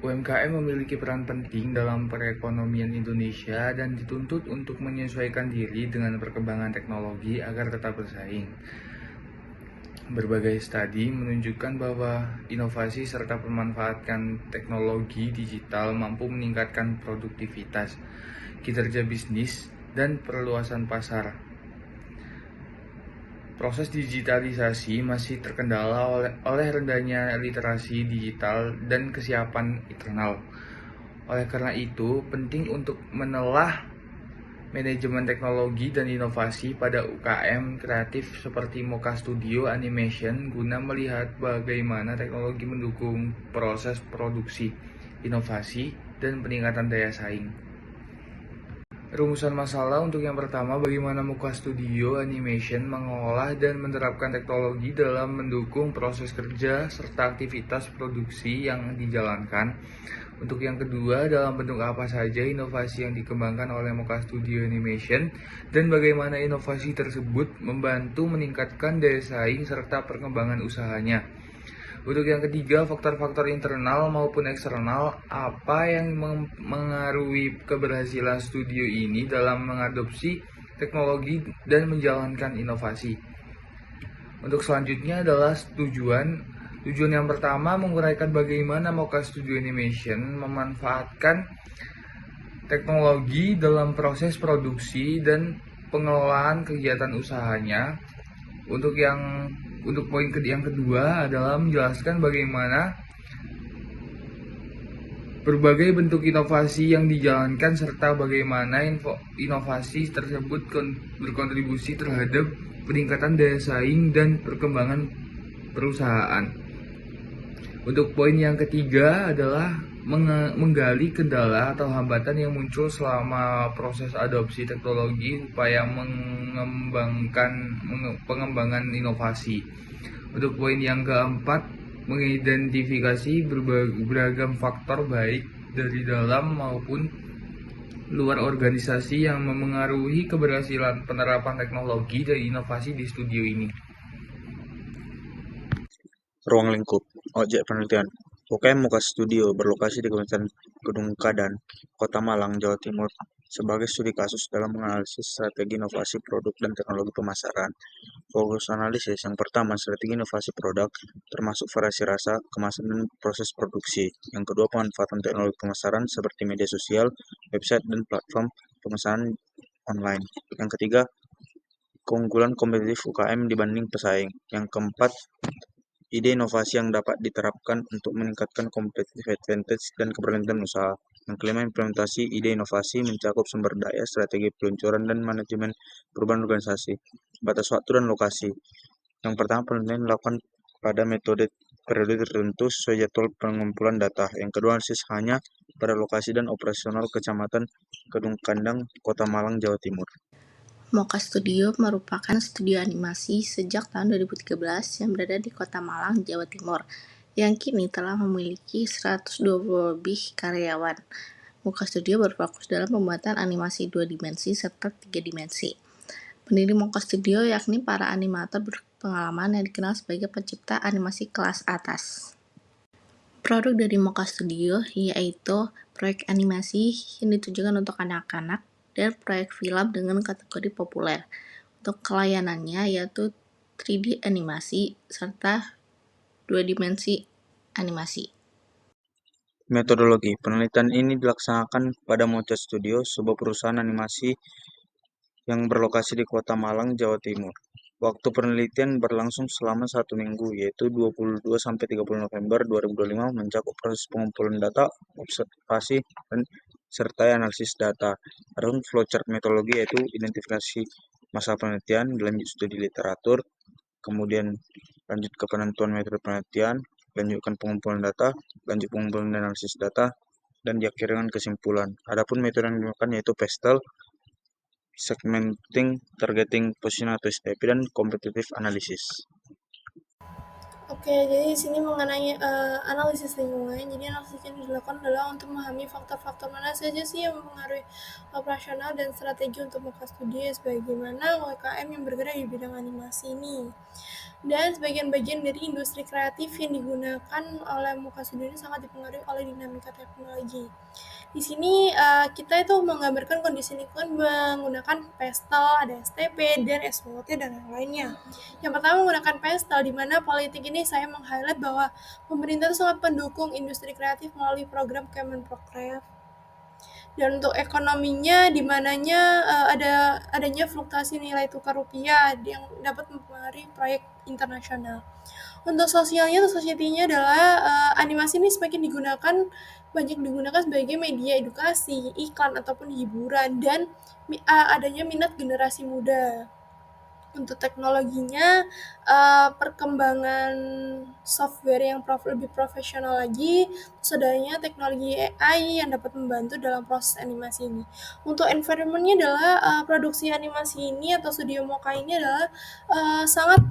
UMKM memiliki peran penting dalam perekonomian Indonesia dan dituntut untuk menyesuaikan diri dengan perkembangan teknologi agar tetap bersaing. Berbagai studi menunjukkan bahwa inovasi serta pemanfaatan teknologi digital mampu meningkatkan produktivitas, kinerja bisnis, dan perluasan pasar. Proses digitalisasi masih terkendala oleh rendahnya literasi digital dan kesiapan internal. Oleh karena itu, penting untuk menelah manajemen teknologi dan inovasi pada UKM kreatif seperti Mocha Studio Animation guna melihat bagaimana teknologi mendukung proses produksi, inovasi, dan peningkatan daya saing. Rumusan masalah untuk yang pertama, bagaimana Mocha Studio Animation mengolah dan menerapkan teknologi dalam mendukung proses kerja serta aktivitas produksi yang dijalankan. Untuk yang kedua, dalam bentuk apa saja inovasi yang dikembangkan oleh Mocha Studio Animation dan bagaimana inovasi tersebut membantu meningkatkan daya saing serta perkembangan usahanya. Untuk yang ketiga, faktor-faktor internal maupun eksternal apa yang mengaruhi keberhasilan studio ini dalam mengadopsi teknologi dan menjalankan inovasi. Untuk selanjutnya adalah tujuan. Tujuan yang pertama menguraikan bagaimana Mocha Studio Animation memanfaatkan teknologi dalam proses produksi dan pengelolaan kegiatan usahanya. Untuk poin yang kedua adalah menjelaskan bagaimana berbagai bentuk inovasi yang dijalankan serta bagaimana inovasi tersebut berkontribusi terhadap peningkatan daya saing dan perkembangan perusahaan. Untuk poin yang ketiga adalah menggali kendala atau hambatan yang muncul selama proses adopsi teknologi upaya pengembangan inovasi. Untuk poin yang keempat, mengidentifikasi beragam faktor baik dari dalam maupun luar organisasi yang memengaruhi keberhasilan penerapan teknologi dan inovasi di studio ini. Ruang lingkup objek penelitian UKM Mocha Studio berlokasi di Kabupaten Gunung Kadan, Kota Malang, Jawa Timur, sebagai studi kasus dalam menganalisis strategi inovasi produk dan teknologi pemasaran. Fokus analisis yang pertama, strategi inovasi produk, termasuk variasi rasa, kemasan, dan proses produksi. Yang kedua, pemanfaatan teknologi pemasaran seperti media sosial, website, dan platform pemesanan online. Yang ketiga, keunggulan kompetitif UKM dibanding pesaing. Yang keempat, ide inovasi yang dapat diterapkan untuk meningkatkan competitive advantage dan keberlanjutan usaha. Yang kelima, implementasi ide inovasi mencakup sumber daya, strategi peluncuran, dan manajemen perubahan organisasi. Batas waktu dan lokasi. Yang pertama, penelitian dilakukan pada metode periode tertentu sesuai jadwal pengumpulan data. Yang kedua, analisis hanya pada lokasi dan operasional Kecamatan Kedung Kandang, Kota Malang, Jawa Timur. Mocha Studio merupakan studio animasi sejak tahun 2013 yang berada di Kota Malang, Jawa Timur, yang kini telah memiliki 120 lebih karyawan. Mocha Studio berfokus dalam pembuatan animasi 2 dimensi serta 3 dimensi. Pendiri Mocha Studio yakni para animator berpengalaman yang dikenal sebagai pencipta animasi kelas atas. Produk dari Mocha Studio yaitu proyek animasi yang ditujukan untuk anak-anak dan proyek film dengan kategori populer. Untuk layanannya yaitu 3D animasi serta 2 dimensi animasi. Metodologi penelitian ini dilaksanakan pada Mocha Studio, sebuah perusahaan animasi yang berlokasi di Kota Malang, Jawa Timur. Waktu penelitian berlangsung selama 1 minggu, yaitu 22-30 November 2025, mencakup proses pengumpulan data, observasi, dan serta analisis data. Adapun flowchart metodologi yaitu identifikasi masalah penelitian, lanjut studi literatur, kemudian lanjut ke penentuan metode penelitian, lanjutkan pengumpulan data, lanjut pengumpulan dan analisis data, dan diakhiri dengan kesimpulan. Adapun metode yang digunakan yaitu PESTEL, segmenting, targeting, position atau STP, dan competitive analysis. Oke, jadi di sini mengenai analisis lingkungan. Jadi analisis yang dilakukan adalah untuk memahami faktor-faktor mana saja sih yang mempengaruhi operasional dan strategi untuk buka studi sebagaimana UMKM yang bergerak di bidang animasi ini. Dan sebagian bagian dari industri kreatif yang digunakan oleh muka studi ini sangat dipengaruhi oleh dinamika teknologi. Di sini kita itu menggambarkan kondisi lingkungan menggunakan pastel, ada STP, dan SWOT, dan yang lainnya. Yang pertama menggunakan pastel, di mana politik ini saya meng-highlight bahwa pemerintah itu sangat mendukung industri kreatif melalui program Kemenprokref. Dan untuk ekonominya, di mananya adanya fluktuasi nilai tukar rupiah yang dapat mempengaruhi proyek internasional. Untuk sosialnya atau society-nya adalah animasi ini semakin banyak digunakan sebagai media edukasi, iklan ataupun hiburan, dan adanya minat generasi muda. Untuk teknologinya, perkembangan software yang lebih profesional lagi, terus adanya teknologi AI yang dapat membantu dalam proses animasi ini. Untuk environment-nya adalah produksi animasi ini atau studio Mocha ini adalah sangat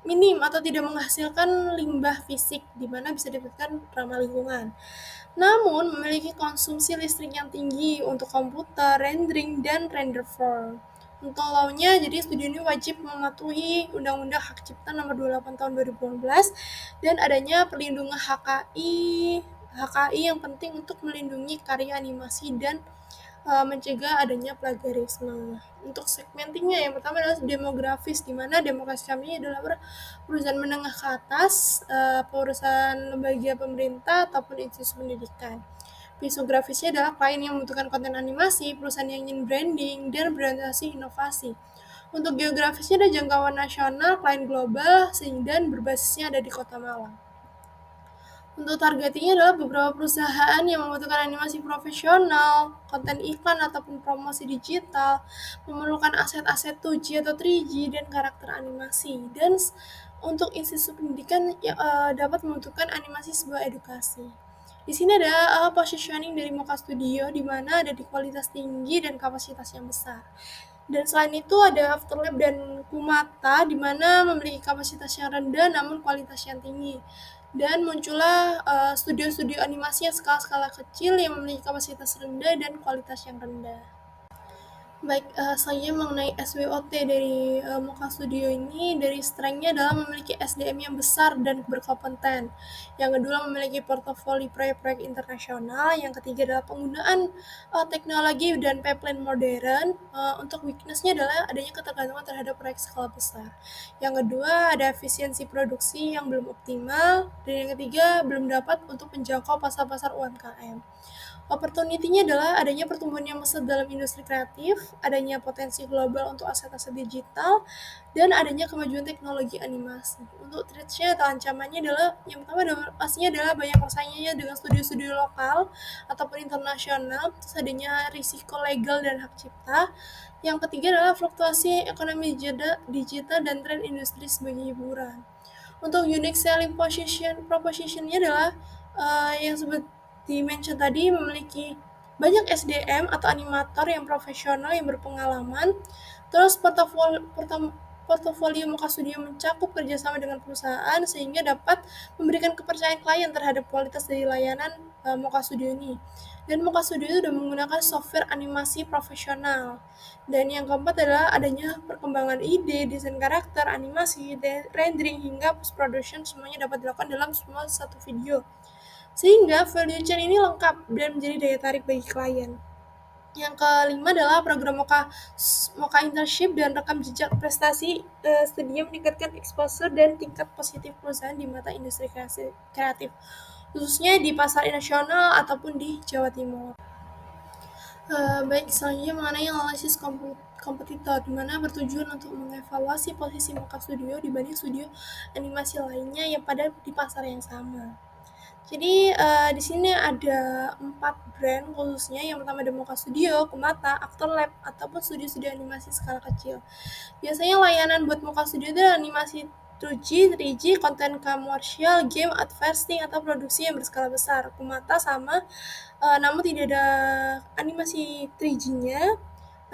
minim atau tidak menghasilkan limbah fisik, di mana bisa dikatakan ramah lingkungan. Namun, memiliki konsumsi listrik yang tinggi untuk komputer, rendering, dan render form. Untuk law-nya, jadi studio ini wajib mematuhi Undang-Undang Hak Cipta Nomor 28 Tahun 2018 dan adanya perlindungan HKI yang penting untuk melindungi karya animasi dan mencegah adanya plagiarisme. Untuk segmentingnya, yang pertama adalah demografis, di mana demokrasi kami adalah perusahaan menengah ke atas, perusahaan lembaga pemerintah ataupun institusi pendidikan. Pisografisnya adalah klien yang membutuhkan konten animasi, perusahaan yang ingin branding, dan berorientasi inovasi. Untuk geografisnya ada jangkauan nasional, klien global, dan berbasisnya ada di Kota Malang. Untuk targetingnya adalah beberapa perusahaan yang membutuhkan animasi profesional, konten iklan ataupun promosi digital, memerlukan aset-aset 2G atau 3G, dan karakter animasi. Dan untuk institusi pendidikan yang dapat membutuhkan animasi sebuah edukasi. Di sini ada positioning dari Mocha Studio, di mana ada di kualitas tinggi dan kapasitas yang besar. Dan selain itu ada Afterlab dan Kumata, di mana memiliki kapasitas yang rendah namun kualitas yang tinggi. Dan muncullah studio-studio animasi yang skala-skala kecil yang memiliki kapasitas rendah dan kualitas yang rendah. Baik, selanjutnya mengenai SWOT dari Mocha Studio ini, dari strength-nya adalah memiliki SDM yang besar dan berkompeten. Yang kedua, memiliki portofolio proyek-proyek internasional. Yang ketiga adalah penggunaan teknologi dan pipeline modern. Untuk weakness-nya adalah adanya ketergantungan terhadap proyek skala besar. Yang kedua, ada efisiensi produksi yang belum optimal. Dan yang ketiga, belum dapat untuk menjangkau pasar-pasar UMKM. Opportunity-nya adalah adanya pertumbuhan yang pesat dalam industri kreatif, adanya potensi global untuk aset-aset digital, dan adanya kemajuan teknologi animasi. Untuk threats-nya atau ancamannya adalah, yang pertama pastinya adalah banyak persaingannya dengan studio-studio lokal ataupun internasional, terus adanya risiko legal dan hak cipta. Yang ketiga adalah fluktuasi ekonomi digital dan tren industri sebagai hiburan. Untuk unique selling proposition-nya adalah yang mention tadi memiliki banyak SDM atau animator yang profesional yang berpengalaman. Terus portofolio Mocha Studio mencakup kerjasama dengan perusahaan sehingga dapat memberikan kepercayaan klien terhadap kualitas dari layanan Mocha Studio ini. Dan Mocha Studio itu sudah menggunakan software animasi profesional. Dan yang keempat adalah adanya perkembangan ide, desain karakter, animasi, rendering, hingga post-production semuanya dapat dilakukan dalam semua satu video. Sehingga value chain ini lengkap dan menjadi daya tarik bagi klien. Yang kelima adalah program Mocha Internship dan rekam jejak prestasi studi meningkatkan exposure dan tingkat positif perusahaan di mata industri kreatif, khususnya di pasar nasional ataupun di Jawa Timur. Baik, selanjutnya mengenai analisis kompetitor, di mana bertujuan untuk mengevaluasi posisi Mocha Studio dibanding studio animasi lainnya yang pada di pasar yang sama. Jadi di sini ada 4 brand khususnya. Yang pertama ada Mocha Studio, Kumata, Afterlab, ataupun studio-studio animasi skala kecil. Biasanya layanan buat Mocha Studio itu animasi 2G, 3G, konten komersial, game, advertising, atau produksi yang berskala besar. Kumata sama, namun tidak ada animasi 3G-nya,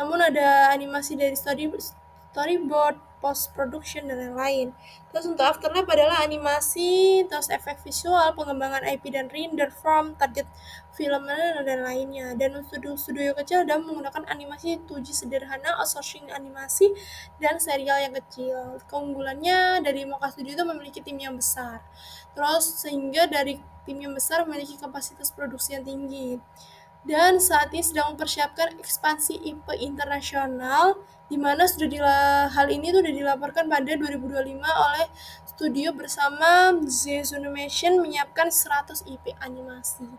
namun ada animasi dari storyboard, post production dan lain-lain. Terus untuk afterlab adalah animasi, terus efek visual, pengembangan IP dan render form, target film dan lainnya. Dan studio kecil dalam menggunakan animasi 2G sederhana, outsourcing animasi, dan serial yang kecil. Keunggulannya dari Mocha Studio itu memiliki tim yang besar. Terus sehingga dari tim yang besar memiliki kapasitas produksi yang tinggi. Dan saat ini sedang mempersiapkan ekspansi IP internasional, di mana hal ini sudah dilaporkan pada 2025 oleh studio bersama Zunimation menyiapkan 100 IP animasi.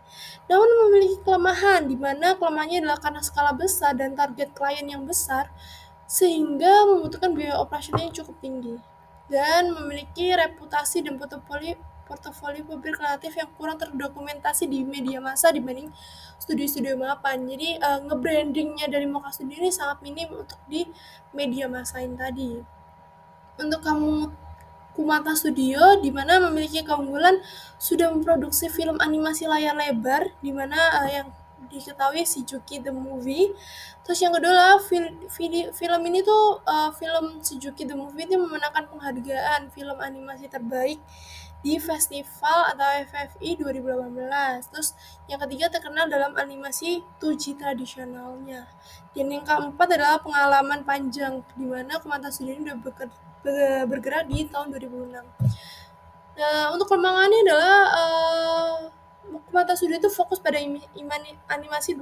Namun memiliki kelemahan, di mana kelemahannya adalah karena skala besar dan target klien yang besar, sehingga membutuhkan biaya operasional yang cukup tinggi dan memiliki reputasi dan portofolio pabrik kreatif yang kurang terdokumentasi di media massa dibanding studio-studio mapan. Jadi nge-brandingnya dari Mocha Studio ini sangat minim untuk di media massain tadi. Untuk kamu Kumata Studio, di mana memiliki keunggulan sudah memproduksi film animasi layar lebar, di mana yang diketahui Shizuki the Movie. Terus yang kedua adalah film ini tuh film Shizuki the Movie ini memenangkan penghargaan film animasi terbaik di festival atau FFI 2018. Terus yang ketiga terkenal dalam animasi 2G tradisionalnya. Dan yang keempat adalah pengalaman panjang, di mana Kumata Studio ini sudah bergerak di tahun 2006. Nah, untuk perkembangannya adalah Kumata Studio itu fokus pada animasi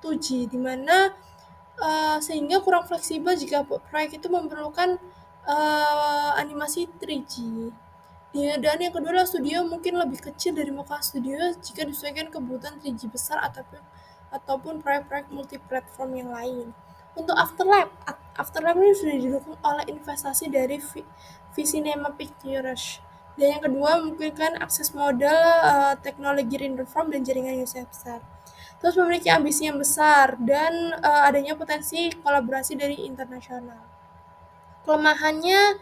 2G, di mana sehingga kurang fleksibel jika proyek itu memerlukan animasi 3G. Dan yang kedua adalah studio mungkin lebih kecil dari Mocha Studio jika disesuaikan kebutuhan 3G besar ataupun proyek-proyek multi-platform yang lain. Untuk Afterlab ini sudah didukung oleh investasi dari Visinema Pictures. Dan yang kedua memungkinkan akses modal, teknologi render form dan jaringan user besar. Terus memiliki ambisi yang besar dan adanya potensi kolaborasi dari internasional. Kelemahannya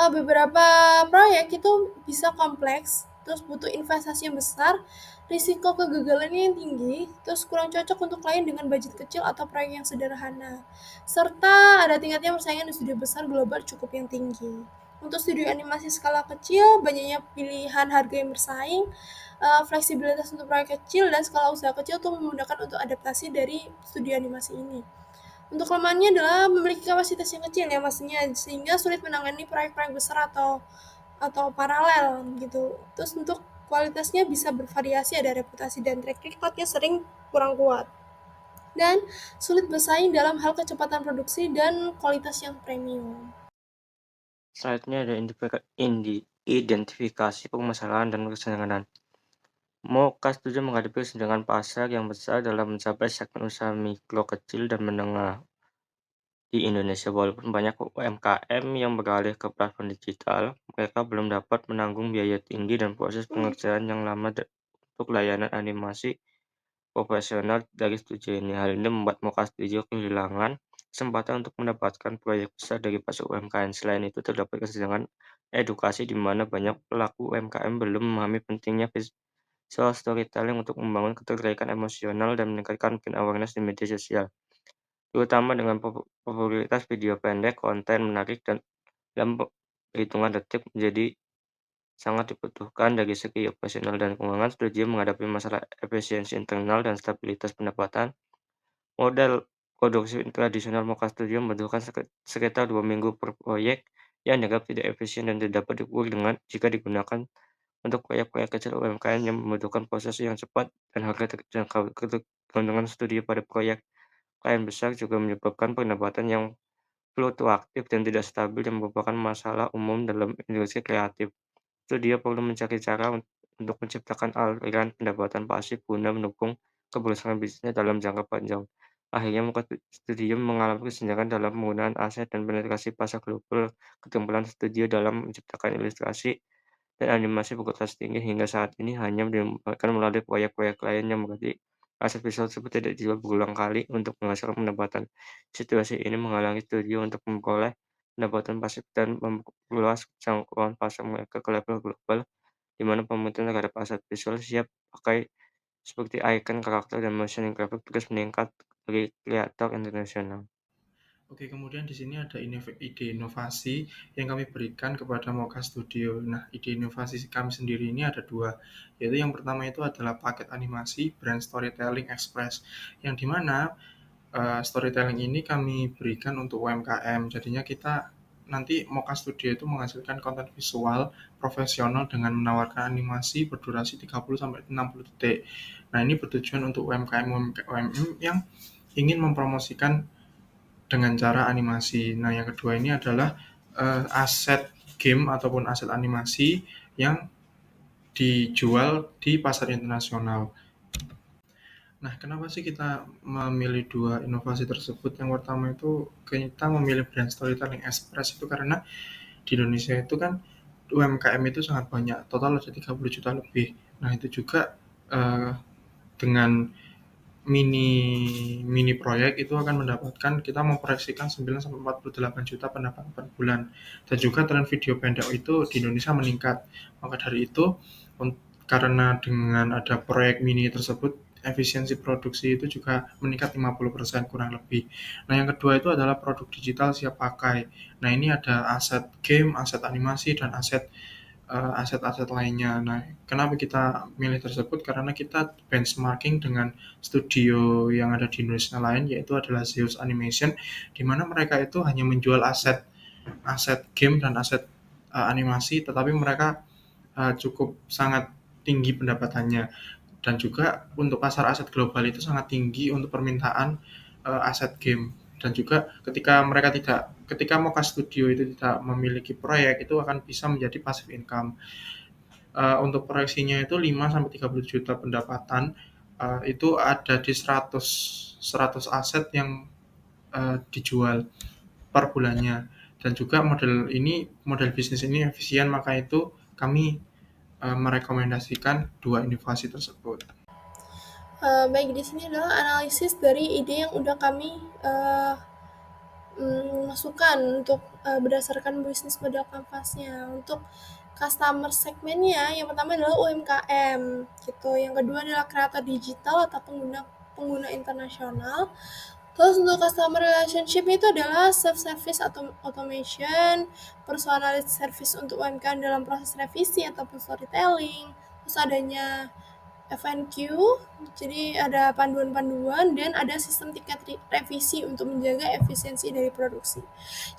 beberapa proyek itu bisa kompleks, terus butuh investasi yang besar, risiko kegagalannya yang tinggi, terus kurang cocok untuk klien dengan budget kecil atau proyek yang sederhana, serta ada tingkatnya persaingan di studio besar global cukup yang tinggi. Untuk studio animasi skala kecil, banyaknya pilihan harga yang bersaing, fleksibilitas untuk proyek kecil, dan skala usaha kecil untuk memudahkan untuk adaptasi dari studio animasi ini. Untuk kelemahannya adalah memiliki kapasitas yang kecil ya maksudnya, sehingga sulit menangani proyek-proyek besar atau paralel gitu. Terus untuk kualitasnya bisa bervariasi, ada reputasi dan track recordnya sering kurang kuat. Dan sulit bersaing dalam hal kecepatan produksi dan kualitas yang premium. Selanjutnya ada identifikasi permasalahan dan kesenjangan. Mocha Studio menghadapi kesenjangan pasar yang besar dalam mencapai segmen usaha mikro, kecil, dan menengah di Indonesia. Walaupun banyak UMKM yang beralih ke platform digital, mereka belum dapat menanggung biaya tinggi dan proses pengerjaan yang lama untuk layanan animasi profesional dari studio ini. Hal ini membuat Mocha Studio kehilangan kesempatan untuk mendapatkan proyek besar dari pasar UMKM. Selain itu, terdapat kesenjangan edukasi di mana banyak pelaku UMKM belum memahami pentingnya visual storytelling untuk membangun ketertarikan emosional dan meningkatkan brand awareness di media sosial, terutama dengan popularitas video pendek, konten menarik dan dalam hitungan detik menjadi sangat dibutuhkan. Dari segi operasional dan keuangan, studio menghadapi masalah efisiensi internal dan stabilitas pendapatan. Model produksi tradisional Mocha Studio membutuhkan sekitar 2 minggu per proyek yang dianggap tidak efisien dan tidak dapat diukur jika digunakan untuk proyek-proyek kecil UMKM yang membutuhkan proses yang cepat dan harga terjangkau. Ketergantungan studio pada proyek klien besar juga menyebabkan pendapatan yang fluktuatif dan tidak stabil yang merupakan masalah umum dalam industri kreatif. Studio perlu mencari cara untuk menciptakan aliran pendapatan pasif guna mendukung keberlangsungan bisnisnya dalam jangka panjang. Akhirnya, Mocha Studio mengalami kesenjangan dalam penggunaan aset dan penetrasi pasar global. Keterampilan studio dalam menciptakan ilustrasi dan animasi berkualitas tinggi hingga saat ini hanya didapatkan melalui proyek-proyek klien yang berarti aset visual tersebut tidak dijual berulang kali untuk menghasilkan pendapatan. Situasi ini menghalangi studio untuk memperoleh pendapatan pasif dan memperluas jangkauan pasar mereka ke level global, di mana pemerintahan terhadap aset visual siap pakai seperti icon, karakter, dan motion graphic terus meningkat bagi kreator internasional. Oke, kemudian di sini ada ide inovasi yang kami berikan kepada Mocha Studio. Nah, ide inovasi kami sendiri ini ada dua, yaitu yang pertama itu adalah paket animasi Brand Storytelling Express, yang dimana storytelling ini kami berikan untuk UMKM. Jadinya kita nanti Mocha Studio itu menghasilkan konten visual profesional dengan menawarkan animasi berdurasi 30-60 detik. Nah, ini bertujuan untuk UMKM yang ingin mempromosikan dengan cara animasi. Nah, yang kedua ini adalah aset game ataupun aset animasi yang dijual di pasar internasional. Nah, kenapa sih kita memilih dua inovasi tersebut? Yang pertama itu kita memilih brand storytelling express itu karena di Indonesia itu kan UMKM itu sangat banyak, total ada 30 juta lebih. Nah, itu juga dengan mini mini proyek itu akan mendapatkan, kita memproyeksikan 9 sampai 48 juta pendapatan per bulan. Dan juga tren video pendek itu di Indonesia meningkat. Maka dari itu, karena dengan ada proyek mini tersebut, efisiensi produksi itu juga meningkat 50% kurang lebih. Nah, yang kedua itu adalah produk digital siap pakai. Nah, ini ada aset game, aset animasi, dan aset-aset lainnya. Nah, kenapa kita milih tersebut? Karena kita benchmarking dengan studio yang ada di Indonesia lain, yaitu adalah Zeus Animation, di mana mereka itu hanya menjual aset aset game dan aset animasi, tetapi mereka cukup sangat tinggi pendapatannya. Dan juga untuk pasar aset global itu sangat tinggi untuk permintaan aset game. Dan juga ketika Mocha Studio itu tidak memiliki proyek, itu akan bisa menjadi passive income. Untuk proyeksinya itu 5 sampai 30 juta pendapatan, itu ada di 100 aset yang dijual per bulannya. Dan juga model bisnis ini efisien, maka itu kami merekomendasikan dua inovasi tersebut. Baik, di sini adalah analisis dari ide yang udah kami masukkan untuk berdasarkan bisnis model kanvasnya. Untuk customer segmennya, yang pertama adalah UMKM gitu, yang kedua adalah kreator digital atau pengguna internasional. Terus untuk customer relationship itu adalah self-service atau automation, personalized service untuk UMKM dalam proses revisi ataupun storytelling, terus adanya FNQ, jadi ada panduan-panduan dan ada sistem tiket revisi untuk menjaga efisiensi dari produksi.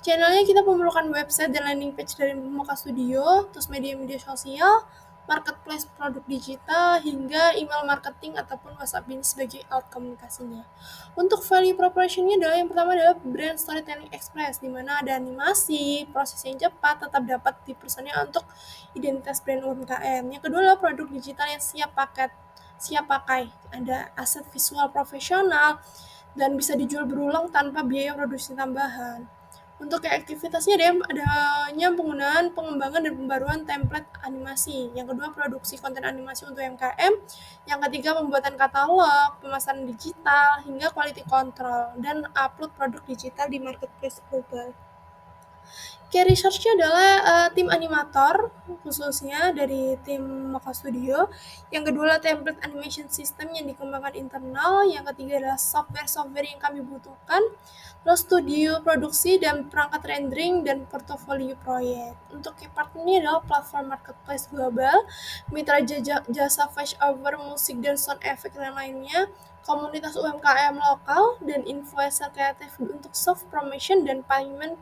Channelnya kita memerlukan website dan landing page dari Mocha Studio, terus media-media sosial, marketplace produk digital, hingga email marketing ataupun WhatsApp Business sebagai alat komunikasinya. Untuk value proposition-nya adalah yang pertama adalah brand storytelling express, di mana ada animasi, proses yang cepat, tetap dapat dipersonil untuk identitas brand UMKM. Yang kedua adalah produk digital yang siap pakai, ada aset visual profesional, dan bisa dijual berulang tanpa biaya produksi tambahan. Untuk aktivitasnya adanya penggunaan, pengembangan, dan pembaruan template animasi. Yang kedua, produksi konten animasi untuk UMKM. Yang ketiga, pembuatan katalog, pemasaran digital, hingga quality control, dan upload produk digital di marketplace global. Key research-nya adalah tim animator, khususnya dari tim Mocha Studio. Yang kedua adalah template animation system yang dikembangkan internal. Yang ketiga adalah software yang kami butuhkan. Terus studio produksi dan perangkat rendering dan portofolio proyek. Untuk key partner adalah platform marketplace global, mitra jasa voice over, musik, dan sound effect dan lainnya, komunitas UMKM lokal, dan influencer kreatif untuk soft promotion dan payment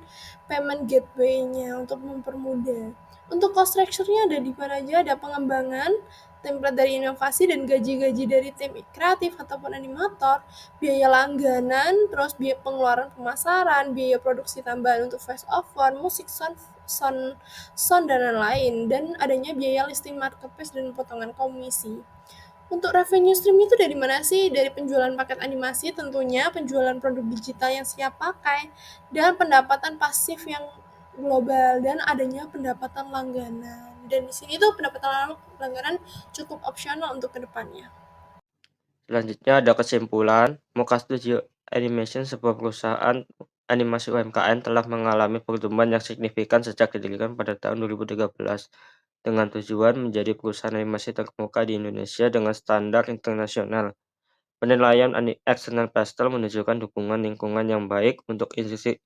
gateway-nya untuk mempermudah. Untuk cost structure-nya ada di mana aja, ada pengembangan, template dari inovasi, dan gaji-gaji dari tim kreatif ataupun animator, biaya langganan, terus biaya pengeluaran pemasaran, biaya produksi tambahan untuk voice over, musik, sound, dan lain-lain, dan adanya biaya listing marketplace dan potongan komisi. Untuk revenue stream itu dari mana sih? Dari penjualan paket animasi tentunya, penjualan produk digital yang siap pakai, dan pendapatan pasif yang global, dan adanya pendapatan langganan. Dan di sini tuh pendapatan langganan cukup opsional untuk kedepannya. Selanjutnya ada kesimpulan, Mocha Studio Animation, sebuah perusahaan animasi UMKM, telah mengalami pertumbuhan yang signifikan sejak didirikan pada tahun 2013 dengan tujuan menjadi perusahaan animasi terkemuka di Indonesia dengan standar internasional. Penilaian eksternal pastel menunjukkan dukungan lingkungan yang baik untuk industri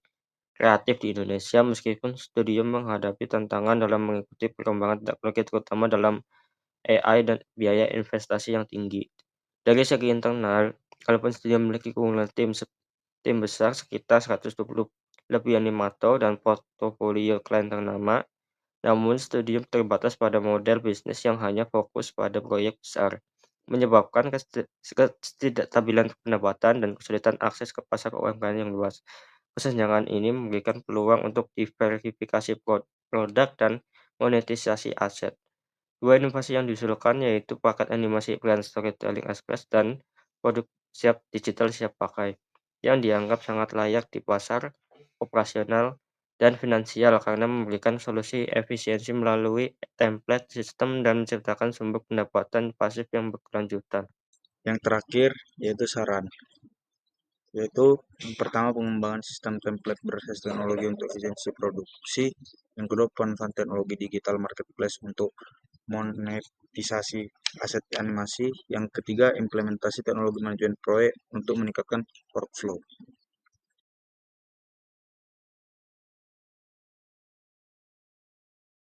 kreatif di Indonesia meskipun studio menghadapi tantangan dalam mengikuti perkembangan teknologi terutama dalam AI dan biaya investasi yang tinggi. Dari segi internal, walaupun studio memiliki keunggulan tim besar sekitar 120 lebih animator dan portofolio klien ternama, namun studio terbatas pada model bisnis yang hanya fokus pada proyek besar, menyebabkan ketidakstabilan pendapatan dan kesulitan akses ke pasar UMKM yang luas. Kesenjangan ini memberikan peluang untuk diversifikasi produk dan monetisasi aset. Dua inovasi yang diusulkan yaitu paket animasi Brand Storytelling Express dan produk digital siap pakai, yang dianggap sangat layak di pasar operasional dan finansial karena memberikan solusi efisiensi melalui template sistem dan menciptakan sumber pendapatan pasif yang berkelanjutan. Yang terakhir yaitu saran, yaitu yang pertama pengembangan sistem template berbasis teknologi untuk efisiensi produksi, yang kedua pemanfaatan teknologi digital marketplace untuk monetisasi aset animasi, yang ketiga implementasi teknologi manajemen proyek untuk meningkatkan workflow.